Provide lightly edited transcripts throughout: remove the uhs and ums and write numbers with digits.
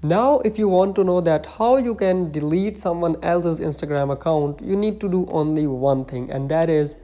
Now, if you want to know that how you can delete someone else's Instagram account, you need to do only one thing, and that is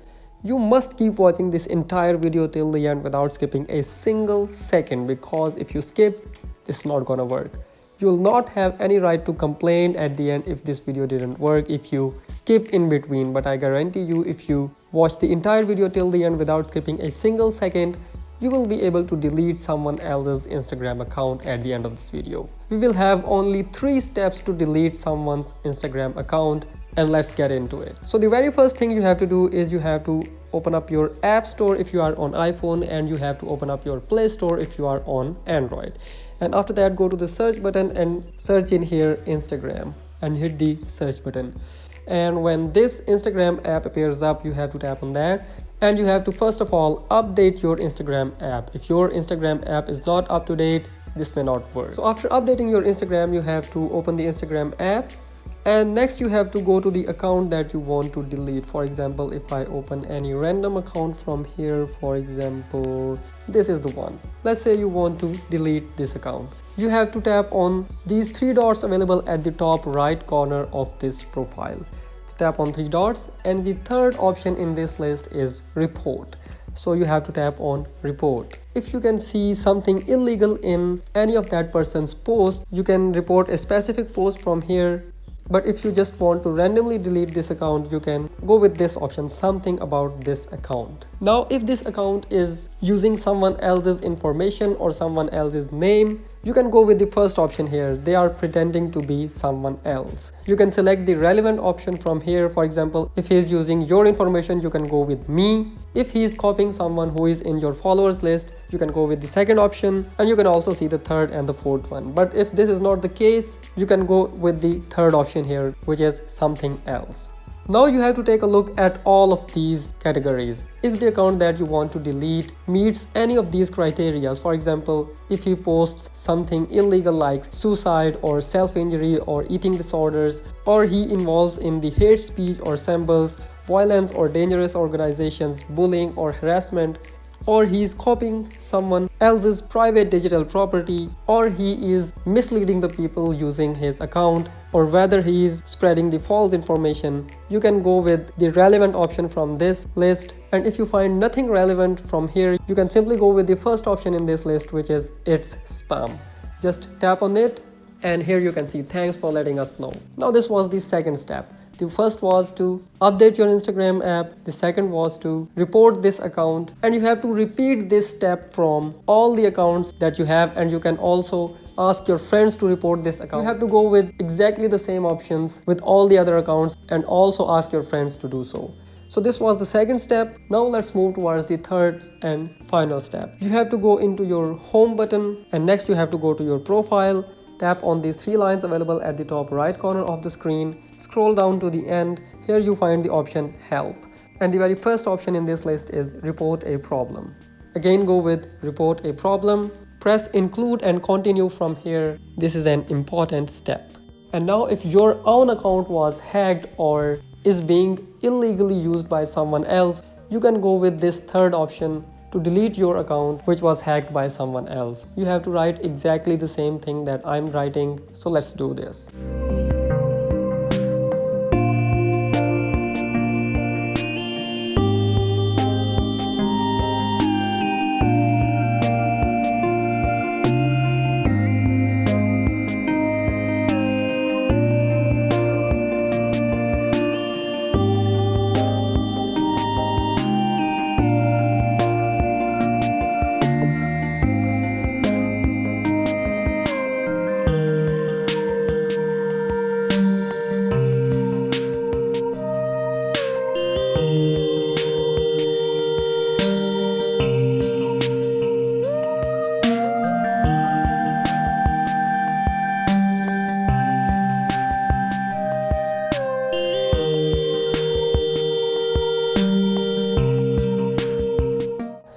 you must keep watching this entire video till the end without skipping a single second, because if you skip, it's not gonna work. You will not have any right to complain at the end if this video didn't work, if you skip in between. But I guarantee you, if you watch the entire video till the end without skipping a single second, you will be able to delete someone else's Instagram account at the end of this video. We will have only 3 steps to delete someone's Instagram account, and let's get into it. So the very first thing you have to do is you have to open up your App Store if you are on iPhone, and you have to open up your Play Store if you are on Android. And after that, go to the search button and search in here Instagram and hit the search button. And when this Instagram app appears up, you have to tap on that, and you have to first of all update your Instagram app. If your Instagram app is not up to date, this may not work. So after updating your Instagram, you have to open the Instagram app, and next you have to go to the account that you want to delete. For example, if I open any random account from here, for example, this is the one. Let's say you want to delete this account. You have to tap on these 3 dots available at the top right corner of this profile. Tap on 3 dots, and the third option in this list is report. So you have to tap on report. If you can see something illegal in any of that person's post, you can report a specific post from here. But if you just want to randomly delete this account, you can go with this option, something about this account. Now, if this account is using someone else's information or someone else's name, you can go with the first option here. They are pretending to be someone else. You can select the relevant option from here. For example, if he is using your information, you can go with me. If he is copying someone who is in your followers list, you can go with the second option, and you can also see the third and the fourth one. But if this is not the case, you can go with the third option here, which is something else. Now you have to take a look at all of these categories. If the account that you want to delete meets any of these criteria, for example, if he posts something illegal like suicide or self-injury or eating disorders, or he involves in the hate speech or symbols, violence or dangerous organizations, bullying or harassment, or he is copying someone else's private digital property, or he is misleading the people using his account, or whether he is spreading the false information, you can go with the relevant option from this list. And if you find nothing relevant from here, you can simply go with the first option in this list, which is it's spam. Just tap on it, and here you can see thanks for letting us know. Now this was the second step. The first was to update your Instagram app. The second was to report this account, and you have to repeat this step from all the accounts that you have, and you can also ask your friends to report this account. You have to go with exactly the same options with all the other accounts, and also ask your friends to do so. So this was the second step. Now let's move towards the third and final step. You have to go into your home button, and next you have to go to your profile. Tap on these 3 lines available at the top right corner of the screen. Scroll down to the end. Here you find the option help. And the very first option in this list is report a problem. Again, go with report a problem. Press include and continue from here. This is an important step. And now if your own account was hacked or is being illegally used by someone else, you can go with this third option to delete your account which was hacked by someone else. You have to write exactly the same thing that I'm writing. So let's do this.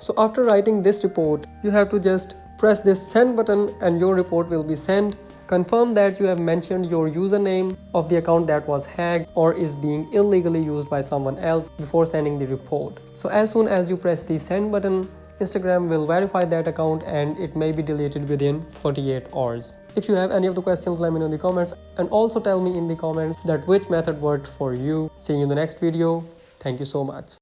So after writing this report, you have to just press this send button and your report will be sent. Confirm that you have mentioned your username of the account that was hacked or is being illegally used by someone else before sending the report. So as soon as you press the send button, Instagram will verify that account and it may be deleted within 48 hours. If you have any of the questions, let me know in the comments, and also tell me in the comments that which method worked for you. See you in the next video. Thank you so much.